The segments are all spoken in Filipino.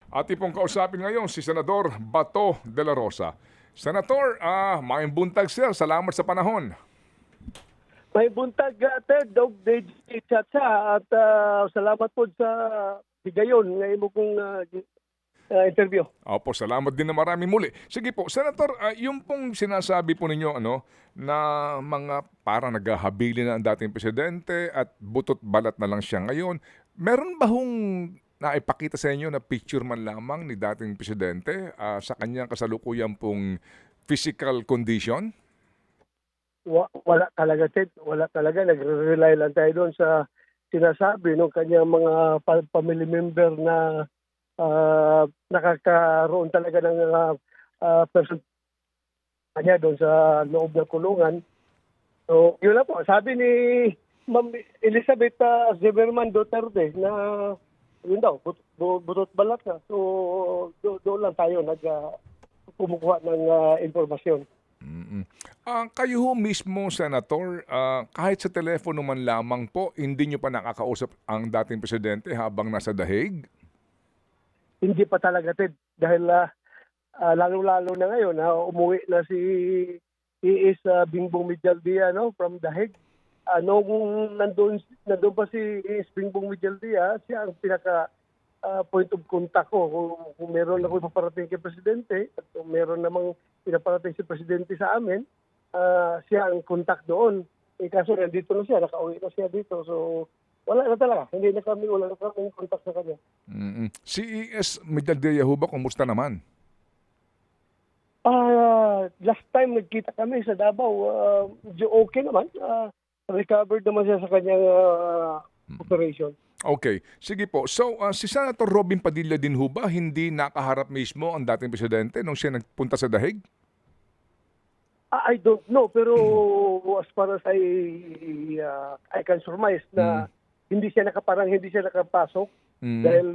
Ating pong kausapin ngayon si Senador Bato de la Rosa. Senator, maayong buntag sir. Salamat sa panahon. May buntag, Ted, Dog DJ Chacha, at salamat po sa higayon ngayon mo kong interview. Opo, salamat din na marami muli. Sige po, Senator, yung pong sinasabi po ninyo na mga parang naghahabilin na ang dating presidente at butot balat na lang siya ngayon. Meron ba hong naipakita sa inyo na picture man lamang ni dating presidente sa kanyang kasalukuyan pong physical condition? Wala talaga, Ted. Wala talaga. Nagre-rely lang tayo doon sa sinasabi ng kanyang mga family member na nakakaroon talaga ng person kanya doon sa loob ng kulungan. So, yun lang po. Sabi ni Ma'am Elizabeth Zimmerman Duterte na yun daw, butot balat na. So, doon lang tayo kumukuha ng impormasyon. Mm. Kayo ho mismo, Senator, kahit sa telepono man lamang po, hindi nyo pa nakakausap ang dating presidente habang nasa dahig? Hindi pa talaga, Ted. Dahil lalo-lalo na ngayon, umuwi na si E.S. Bingbong Medialdia from Dahig. Nung nandun pa si E.S. Bingbong Medialdia, siya ang pinaka point of contact ko. Kung meron ako ipaparating kay Presidente, at kung meron namang pinaparating si Presidente sa amin, siya ang contact doon. Kaso nandito na siya, nakauwi na siya dito. So, wala na talaga. Wala na kami contact sa kanya. Si E.S. Medialdia ho ba, kumusta naman? Last time nagkita kami sa Davao, medyo okay naman. Recovered naman siya sa kanyang operation. Okay. Sige po. So, si Senator Robin Padilla din ho ba hindi nakaharap mismo ang dating presidente nung siya nagpunta sa dahig? I don't know, pero as far as I can surmise na hindi siya nakapasok dahil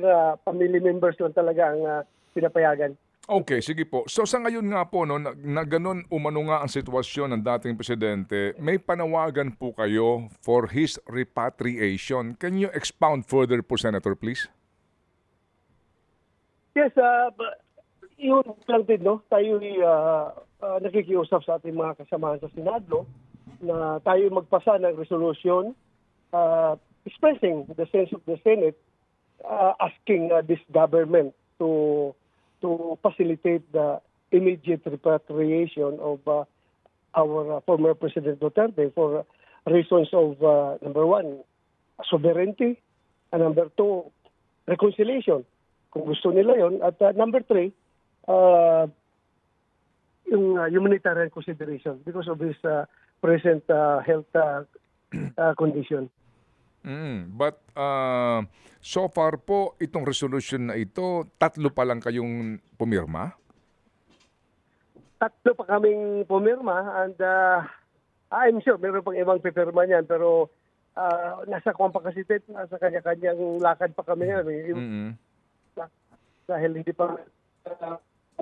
family members lang talaga ang pinapayagan. Okay, sige po. So sa ngayon nga po, na ganun umano nga ang sitwasyon ng dating presidente, may panawagan po kayo for his repatriation. Can you expound further po, Senator, please? Yes, yun lang din, no? Tayo nakikiusap sa ating mga kasamahan sa Senado na tayo magpasa ng resolution expressing the sense of the Senate asking this government to facilitate the immediate repatriation of our former President Duterte for reasons of, number one, sovereignty, and number two, reconciliation, kung gusto nila yon. At number three, yung humanitarian consideration because of his present health condition. But so far po, itong resolution na ito, 3 pa lang kayong pumirma? 3 pa kaming pumirma and I'm sure meron pang ibang pipirma niyan pero nasa compacity, nasa kanya-kanyang lakad pa kami ngayon. Dahil hindi pa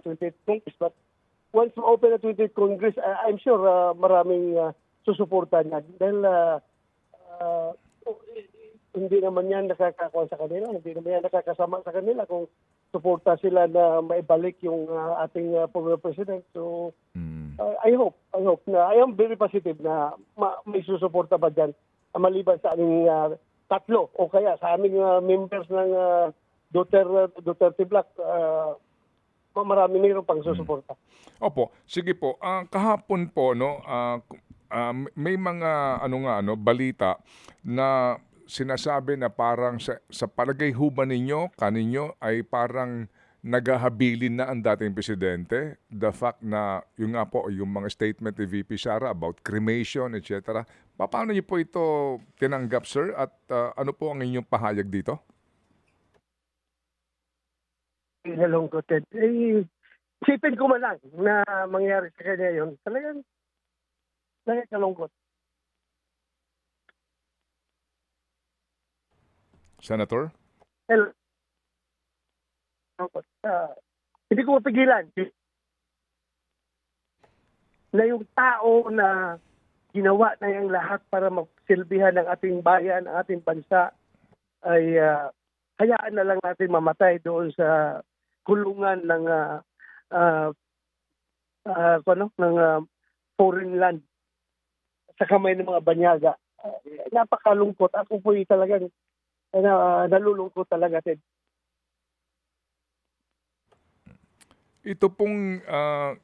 28th Congress. But once ma-open na 28th Congress, I'm sure maraming susuporta niya. Dahil hindi naman yan nakakakuha sa kanila, hindi naman yan nakakasama sa kanila kung suporta sila na maibalik yung ating former president. So, I hope na, I am very positive na may susuporta ba dyan maliban sa aming 3 o kaya sa aming members ng Duterte Black, marami mayroon pang susuporta. Opo, sige po. Kahapon po may mga balita na sinasabi na parang sa palagay ho ba kaninyo ay parang naghahabilin na ang dating presidente. The fact na yung nga po, yung mga statement ni VP Sara about cremation, etc. Paano niyo po ito tinanggap, sir? At ano po ang inyong pahayag dito? Nalungkot. Isipin ko man lang na mangyari sa kanya yun. Talagang kalungkot. Senator? Hello. Hindi ko mapigilan na yung tao na ginawa na yung lahat para magsilbihan ng ating bayan, ang ating bansa, ay hayaan na lang natin mamatay doon sa kulungan ng ah, ng foreign land sa kamay ng mga banyaga. Napakalungkot. Ako po talagang nalulungkot talaga, Ted. Ito pong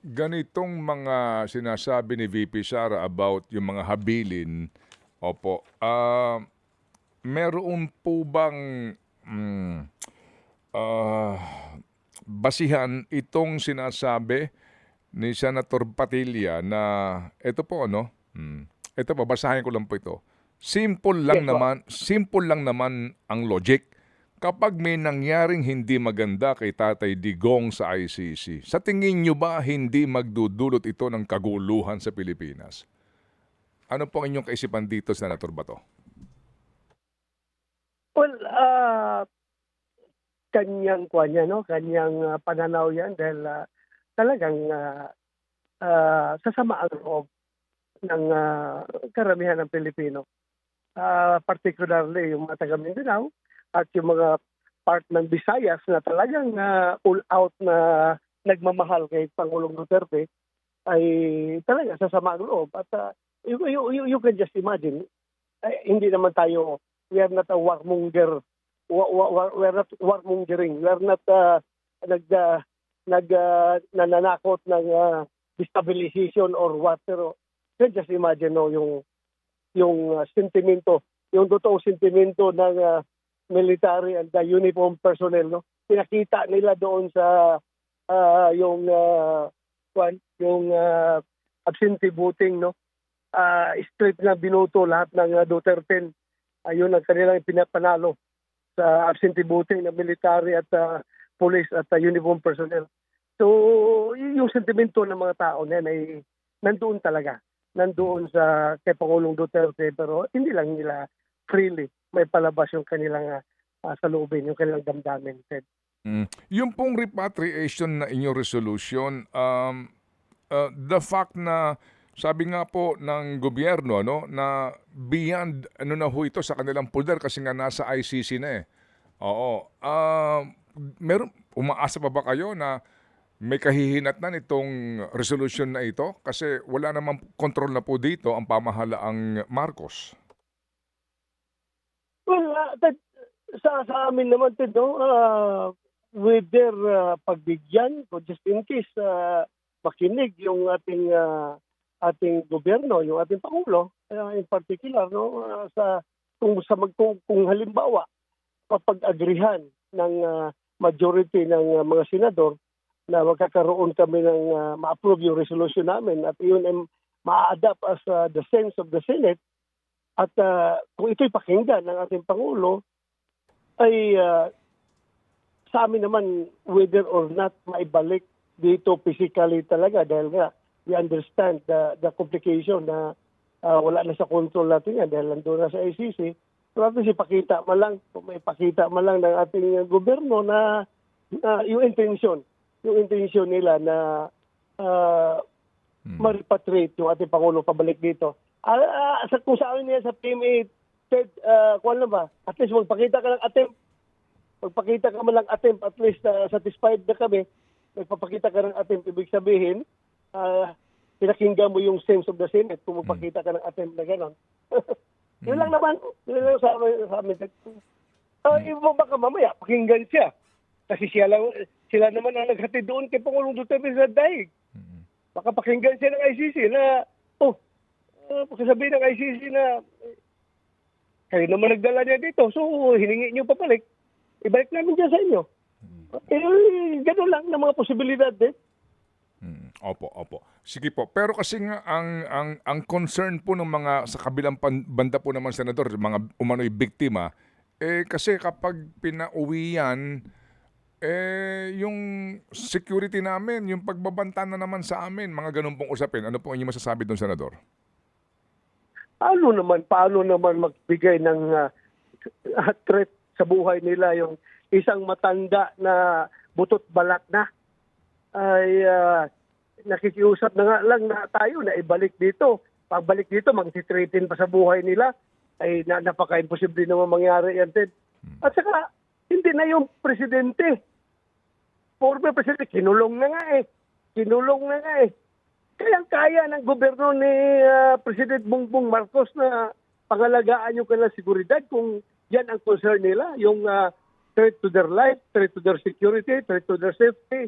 ganitong mga sinasabi ni VP Sara about yung mga habilin, opo, meron po bang ah, basihan itong sinasabi ni Senator Padilla na ito po ito po basahin ko lang po ito. Yes, po. Simple lang naman ang logic. Kapag may nangyaring hindi maganda kay Tatay Digong sa ICC, sa tingin nyo ba hindi magdudulot ito ng kaguluhan sa Pilipinas? Ano po ang inyong kaisipan dito, Senator Bato? Well, kanyang pananaw yan dahil talagang sasama ang loob ng karamihan ng Pilipino. Particularly yung mga taga Mindanao at yung mga part ng Visayas na talagang all out na nagmamahal kay Pangulong Duterte ay talaga sasama ang loob. At you can just imagine, hindi naman tayo, we are not a warmonger, we are not warmongering, we are not nananakot ng destabilization or what, pero you can just imagine yung sentimento, yung totoong sentimento ng military and the uniform personnel, no? Pinakita nila doon sa yung absentee voting, no? Straight na binoto lahat ng Duterte. Ayun ang kanilang pinapanalo sa absentee voting ng military at police at uniform personnel. So, yung sentimento ng mga tao na yan ay nandoon talaga. Nandoon sa kay Pangulong Duterte, pero hindi lang nila freely may palabas yung kanilang saloobin, yung kanilang damdamin. Yung pong repatriation na inyong resolution, the fact na sabi nga po ng gobyerno na beyond na ho ito sa kanilang poder kasi nga nasa ICC na eh. Oo. Meron umaasa pa ba kayo na may kahihinatnan itong resolution na ito kasi wala namang control na po dito ang pamahalaang Marcos? Well, sa amin naman, Ted, no, with their pagbigyan, so just in case makinig yung ating gobyerno, yung ating Pangulo, in particular, no, kung halimbawa, mapag-agrihan ng majority ng mga senador na magkakaroon kami ng ma-approve yung resolution namin at yun ay ma-adapt as the sense of the Senate. At kung ito'y pakinggan ng ating Pangulo, ay sa amin naman, whether or not maibalik dito physically talaga dahil nga we understand the complication na wala na sa control natin yan dahil nandun na sa ICC. So at least ipakita man lang, kung may ipakita man lang ng ating gobyerno na yung intention nila na ma-repatriate yung ating Pangulo pabalik dito. Kung sa amin niya sa PMA, Ted, kung ba, at least magpakita ka ng attempt. Magpakita ka man lang attempt, at least satisfied na kami. Magpapakita ka ng attempt, ibig sabihin, pinakinggan mo yung sense of the Senate kung magpakita ka ng attempt na gano'n. Yun lang naman. Yun lang sa amin. Iba baka mamaya, pakinggan siya. Kasi sila naman ang naghatid doon kay Pangulong Duterte sa daig. Baka pakinggan siya ng ICC na, sabihin ng ICC na, kayo naman nagdala niya dito, so hiningi niyo pabalik. Ibalik namin dyan sa inyo. Gano'n lang ng mga posibilidad eh. Opo. Sige po. Pero kasi nga ang concern po ng mga sa kabilang banda po naman senador, mga umano'y biktima, kasi kapag pinauwi yan, yung security namin, yung pagbabanta na naman sa amin, mga ganun pong usapin. Ano po inyong masasabi doon, senador? Paano naman magbigay ng threat sa buhay nila yung isang matanda na butot balat na ay nakikiusap na nga lang na tayo na ibalik dito. Pagbalik dito, mag-threaten pa sa buhay nila ay napaka-imposible naman mangyari yan, Ted. At saka, hindi na yung presidente former president, kinulong na nga eh. Kinulong na nga eh. Kaya ng gobyerno ni President Bongbong Marcos na pangalagaan yung kanilang seguridad kung yan ang concern nila, yung threat to their life, threat to their security, threat to their safety.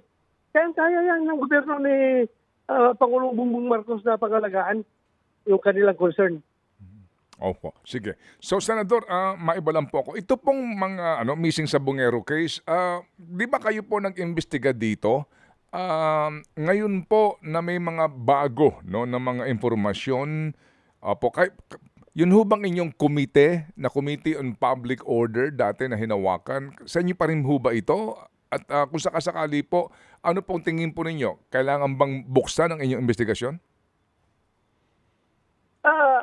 Kaya yan ng gobyerno ni Pangulong Bongbong Marcos na pangalagaan yung kanilang concern. Opo, sige. So, Senador, maiba lang po ako. Ito pong mga missing sa Bungero case, di ba kayo po nag-imbestiga dito? Ngayon po na may mga bago na mga impormasyon, yun ho bang inyong komite na Committee on Public Order dati na hinawakan? Sa inyo pa rin ho ba ito? At kung sakasakali po, ano pong tingin po ninyo? Kailangan bang buksan ang inyong investigasyon?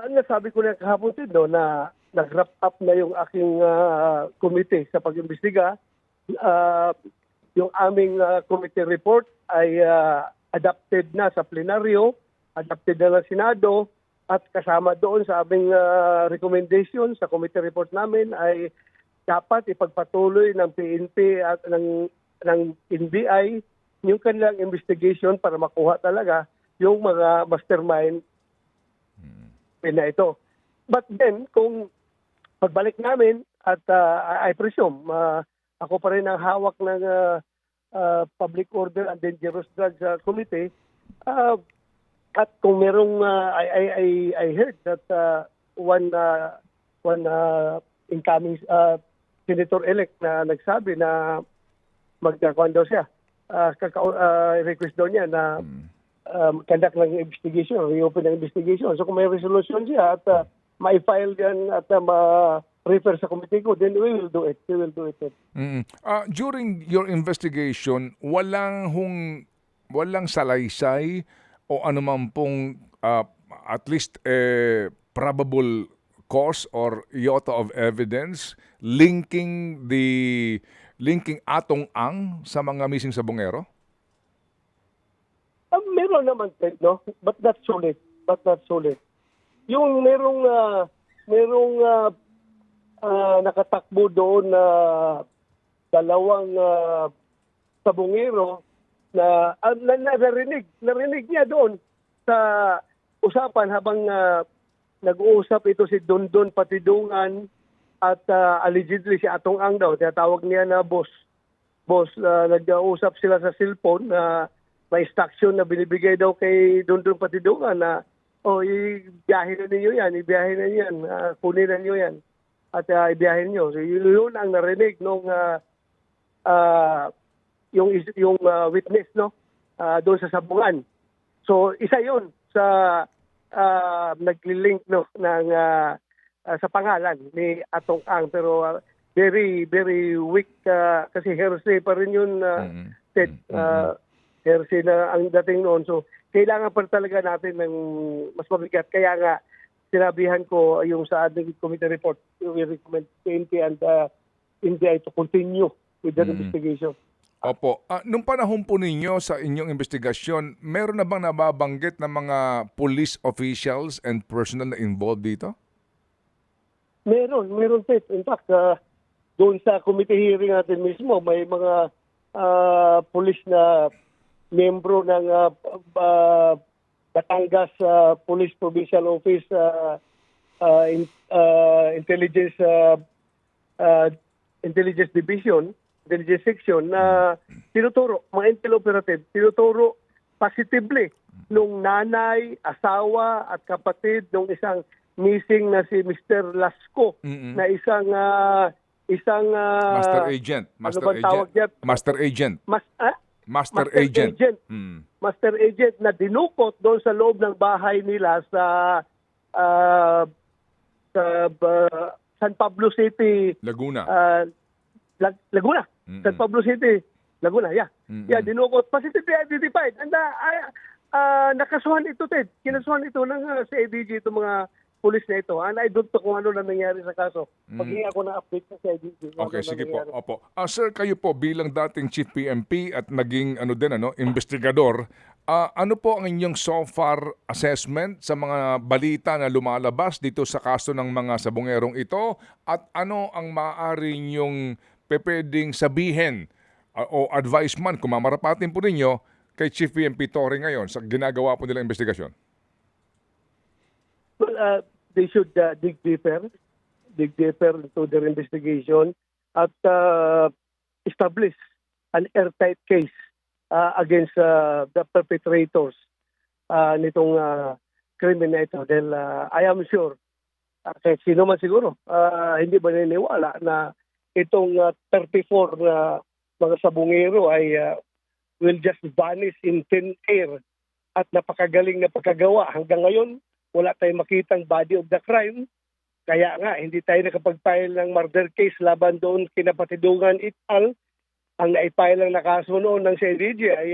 Nasabi ko na kahapon din na nag-wrap up na yung aking komite sa pag-imbestiga. Yung aming committee report ay adopted na sa plenaryo, adopted na ng Senado, at kasama doon sa aming recommendation sa committee report namin ay dapat ipagpatuloy ng PNP at ng NBI yung kanilang investigation para makuha talaga yung mga mastermind na ito. But then, kung pagbalik namin at I presume, ako pa rin ang hawak ng Public Order and Dangerous Drugs Committee, at kung merong, I heard that one incoming senator-elect na nagsabi na magkakuan daw siya. Request daw niya na conduct ng investigation, reopen ng investigation. So kung may resolution siya at ma-file yan at ma-refer sa committee ko, then we will do it. We will do it. During your investigation, walang salaysay o anuman pong at least probable cause or iota of evidence linking Atong Ang sa mga missing sa Bungero? Meron naman, no? But not solid. Yung merong nakatakbo doon na dalawang sabungero na narinig niya doon sa usapan habang nag-uusap ito si Dondon Patidungan at allegedly si Atong Ang daw, tinatawag niya na boss. Nag-uusap sila sa cellphone na may instruction na binibigay daw kay Dondon Patidungan na ibiyahin na ninyo yan, kunin na ninyo yan at ibiyahin nyo. So yun ang narinig nung yung witness doon sa sabungan. So isa yun sa nagli-link ng sa pangalan ni Atong Ang, pero very very weak kasi hearsay pa rin yun Ted. Hearsay na ang dating noon. So kailangan pa talaga natin ng mas mabigat. Kaya nga sinabihan ko yung sa ating committee report, we recommend PNP and NBI to continue with the investigation. Opo. Nung panahon po ninyo sa inyong investigasyon, meron na bang nababanggit na mga police officials and personnel na involved dito? Meron Ted. In fact, doon sa committee hearing natin mismo, may mga police na membro ng Batangas Police Provincial Office Intelligence Division, Intelligence Section na tinuturo, mga intel operative, tinuturo positively nung nanay, asawa at kapatid nung isang missing na si Mr. Lasco na isang Master Agent. Master Agent. Master Agent na dinukot doon sa loob ng bahay nila sa San Pablo City, Laguna. Laguna. San Pablo City, Laguna, yeah. Yeah, dinukot. Positively identified. And nakasuhan ito, Ted. Kinasuhan ito ng CIDG, itong mga pulis na ito. And I don't know kung ano na nangyari sa kaso. Pag-hingi ako ng update sa CIDG. Okay, sige po. Opo. Sir, kayo po bilang dating Chief PMP at naging investigador, ano po ang inyong so far assessment sa mga balita na lumalabas dito sa kaso ng mga sabungerong ito at ano ang maaari niyong pwedeng sabihin o advice man kung mamarapatin po ninyo kay Chief PNP Torre ngayon sa ginagawa po nilang investigasyon? Well, they should dig deeper into their investigation at establish an airtight case against the perpetrators nitong krimen na ito. Dahil I am sure, kahit sino man siguro, hindi ba naniniwala na itong 34 na mga sabungero ay will just vanish in thin air at napakagaling na pagkagawa. Hanggang ngayon, wala tayong makitang body of the crime. Kaya nga, hindi tayo nakapag-file ng murder case laban doon kinapatidungan et al. Ang naipile lang na kaso noon ng CIDG ay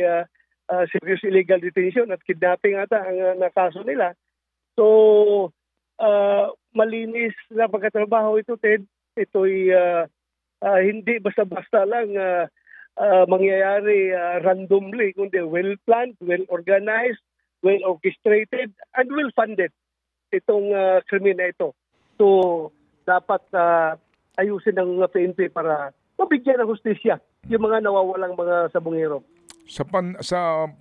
serious illegal detention at kidnapping ata ang nakaso nila. So, malinis na pagkatrabaho ito, Ted. Ito'y hindi basta-basta lang mangyayari randomly, kundi well-planned, well-organized, well-orchestrated, and well-funded itong krimen na ito. So, dapat ayusin ng PNP para mabigyan ng hustisya yung mga nawawalang mga sabungero. Sa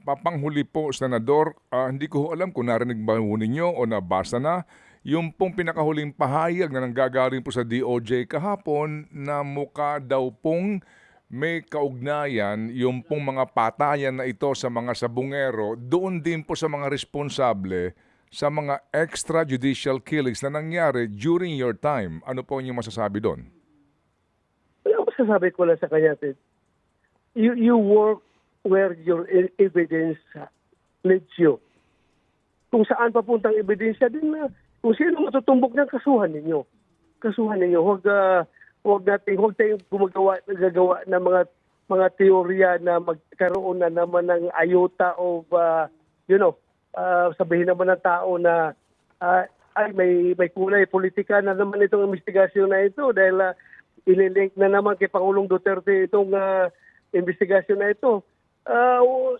papanghuli po, Senador, hindi ko alam kung narinig ba ho ninyo o nabasa na yung pong pinakahuling pahayag na nanggagaling po sa DOJ kahapon na mukha daw pong may kaugnayan yung pong mga patayan na ito sa mga sabungero, doon din po sa mga responsable sa mga extrajudicial killings na nangyari during your time. Ano po yung masasabi doon? Ang masasabi ko lang sa kanya, Ted, you work where your evidence leads you. Kung saan papuntang ebidensya din na kung sino matutumbok ng kasuhan ninyo. Kasuhan ninyo. Huwag tayong gagawa ng mga teorya na magkaroon na naman ng ayuta of sabihin naman ng tao na ay may kulay politika na naman itong investigasyon na ito dahil ililink na naman kay Pangulong Duterte itong investigasyon na ito.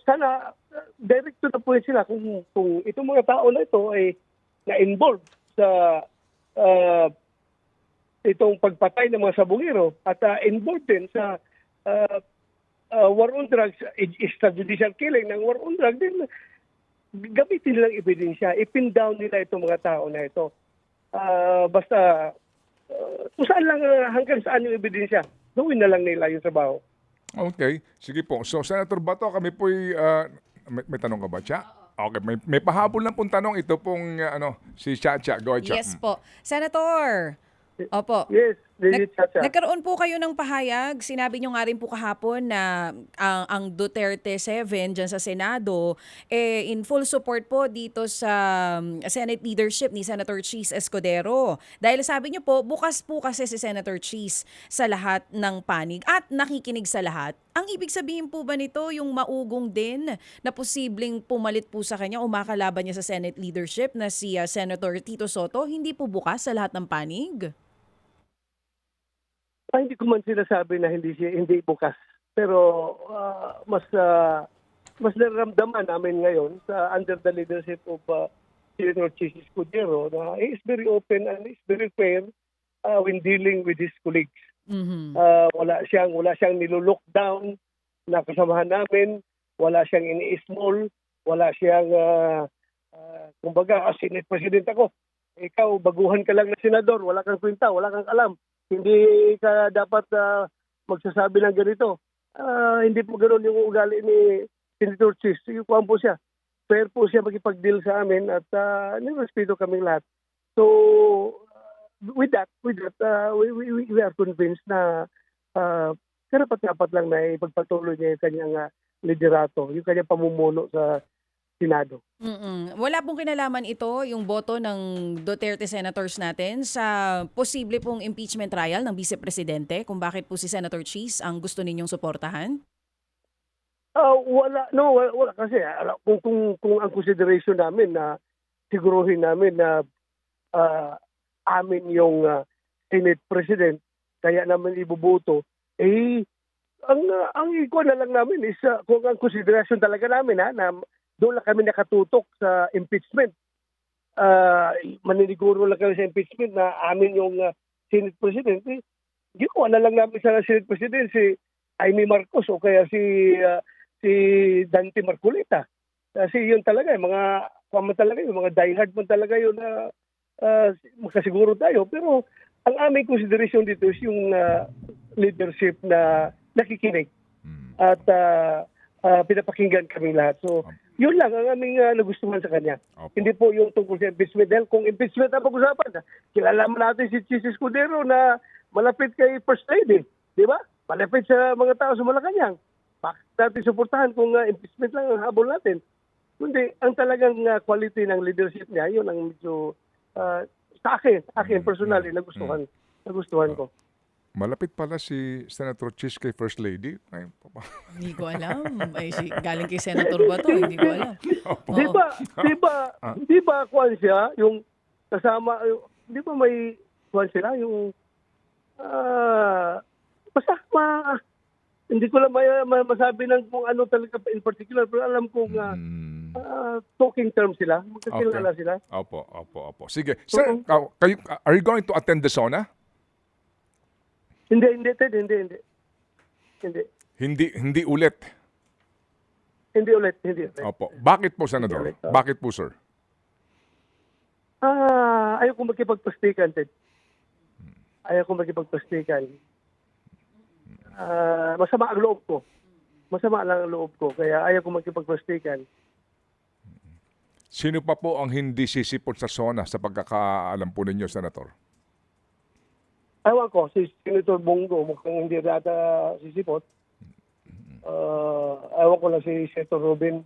Sana direct to the point sila kung itong mga tao na ito ay na-involved sa itong pagpatay ng mga sabungero at involved din sa war on drugs, extrajudicial killing ng war on drugs, din gamitin nilang ebidensya, ipin down nila itong mga tao na ito. Basta kung saan lang, hanggang saan yung ebidensya, gawin na lang nila yung trabaho. Okay, sige po. So, Senator Bato, kami po'y... may tanong ka ba, Cha? Okay, may pahabol lang pong tanong. Ito pong si Cha. Go ahead, Cha. Yes po. Senator, opo. Yes, Nagkaroon po kayo ng pahayag. Sinabi nyo nga rin po kahapon na ang Duterte 7 dyan sa Senado in full support po dito sa Senate leadership ni Senator Cheese Escudero. Dahil sabi nyo po, bukas po kasi si Senator Cheese sa lahat ng panig at nakikinig sa lahat. Ang ibig sabihin po ba nito yung maugong din na posibleng pumalit po sa kanya o makalaban niya sa Senate leadership na si Senator Tito Soto, hindi po bukas sa lahat ng panig? Hindi ko man sinasabi na hindi bukas. Pero mas nararamdaman namin ngayon sa under the leadership of Senator Cheese Escudero na he is very open and is very fair when dealing with his colleagues. Mhm. Wala siyang nilulook down na kasamahan namin, wala siyang ini-small, wala siyang kumbaga, Senate President ako. Ikaw, baguhan ka lang na senador, wala kang kwenta, wala kang alam. Hindi ka dapat magsasabi ng ganito. Hindi po ganoon yung ugali ni Senator Cheese. Yung po siya. Fair po siya makipag-deal sa amin at nirespeto kaming lahat. So, with that, we are convinced na karapat-dapat lang na ipagpatuloy niya yung kanyang liderato, yung kanyang pamumuno sa Senado. Wala pong kinalaman ito, yung boto ng Duterte senators natin sa posible pong impeachment trial ng Vice Presidente kung bakit po si Senator Cheese ang gusto ninyong suportahan? Wala kasi kung ang consideration namin na siguruhin namin na amin yung Senate President kaya naman ibuboto, ang ikuha na lang namin is kung ang consideration talaga namin na doon lang kami nakatutok sa impeachment. Maniniguro lang kami sa impeachment na amin yung Senate President. Ginawa na lang namin sa Senate President si Amy Marcos o kaya si Dante Marcolita. Kasi yun talaga, yung mga diehard man talaga yun na makasiguro tayo. Pero ang aming consideration dito is yung leadership na nakikinig at pinapakinggan kami lahat. So, yun lang ang aming nagustuhan sa kanya. Opo. Hindi po yung tungkol sa impeachment. Dahil kung impeachment ang pag-usapan, kilala mo natin si Chis Escudero na malapit kay First Lady. Di ba? Malapit sa mga tao sa Malacanang. Bakit natin suportahan kung impeachment lang ang habol natin? Kundi ang talagang quality ng leadership niya, yun ang medyo sa akin personally nagustuhan ko. Malapit pala si Senator Chis kay First Lady. Ay, Hindi ko alam. Ay, galing kay Senator ba to? Hindi ko alam. Oo. Di ba kuwan siya yung kasama di ba may kuwan sila yung basta hindi ko lang masabi ng kung ano talaga in particular, pero alam ko nga talking terms sila, magkakilala Okay. sila. Opo. Sige. Sir, are you going to attend the SONA? Hindi, Ted, hindi. Hindi ulit. Hindi ulit. Opo. Bakit po, Senador? Bakit po, sir? Ayaw ko makipagpastikan, Ted. Ayaw ko makipagpastikan. Masama ang loob ko. Masama lang ang loob ko. Kaya ayaw ko makipagpastikan. Sino pa po ang hindi sisipot sa SONA sa pagkakaalam po ninyo, Senator? Ewan ko, si Senator Bongo, mukhang hindi rata sisipot. Ewan ko lang si Senator Robin.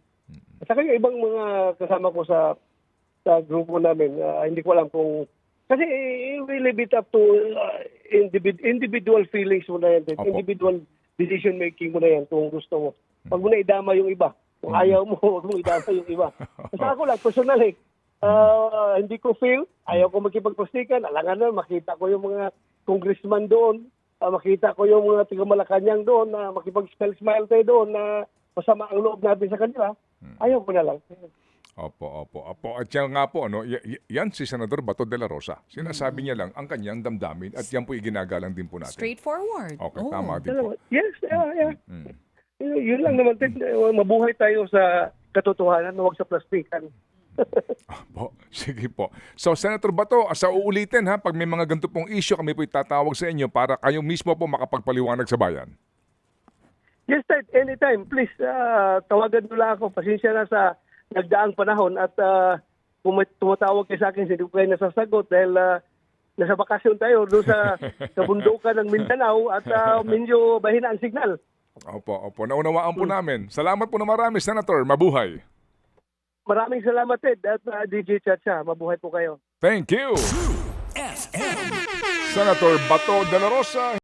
At saka yung ibang mga kasama ko sa grupo namin, hindi ko alam kung... Kasi we leave it up to individual feelings mo na yan. Opo. Individual decision making mo na yan kung gusto mo. Pag mo na idama yung iba. Kung ayaw mo, huwag mo idama yung iba. Sa ako lang, personally, hindi ko feel, ayaw ko makipagpastikan. Alangan na, makita ko yung mga congressman doon, makita ko yung mga taga Malacanang doon, na makipag-smile tayo doon, na masama ang loob natin sa kanila. Ayaw ko na lang. Opo. At yan nga po, yan si Senador Bato de la Rosa. Sinasabi niya lang ang kanyang damdamin at yan po iginagalang din po natin. Straightforward. Okay, Oo. tama din po. Yes, yeah. Yun lang naman, Ted. Mabuhay tayo sa katotohanan, huwag sa plastikan. Po, sige po. So, Senator Bato, sa uulitin ha, pag may mga ganito pong issue, kami po itatawag sa inyo para kayo mismo po makapagpaliwanag sa bayan. Yes, Ted. Anytime. Please, tawagan mo lang ako. Pasensya na sa nagdaang panahon at kung may tumatawag kayo sa akin, hindi ko kayo nasasagot dahil nasa bakasyon tayo doon sa kabundukan ng Mindanao at medyo bahina ang signal. Opo. Naunawaan po namin. Salamat po na marami, Senator. Mabuhay. Maraming salamat, Ted, at DJ Chacha. Mabuhay po kayo. Thank you. Senator Bato de la Rosa.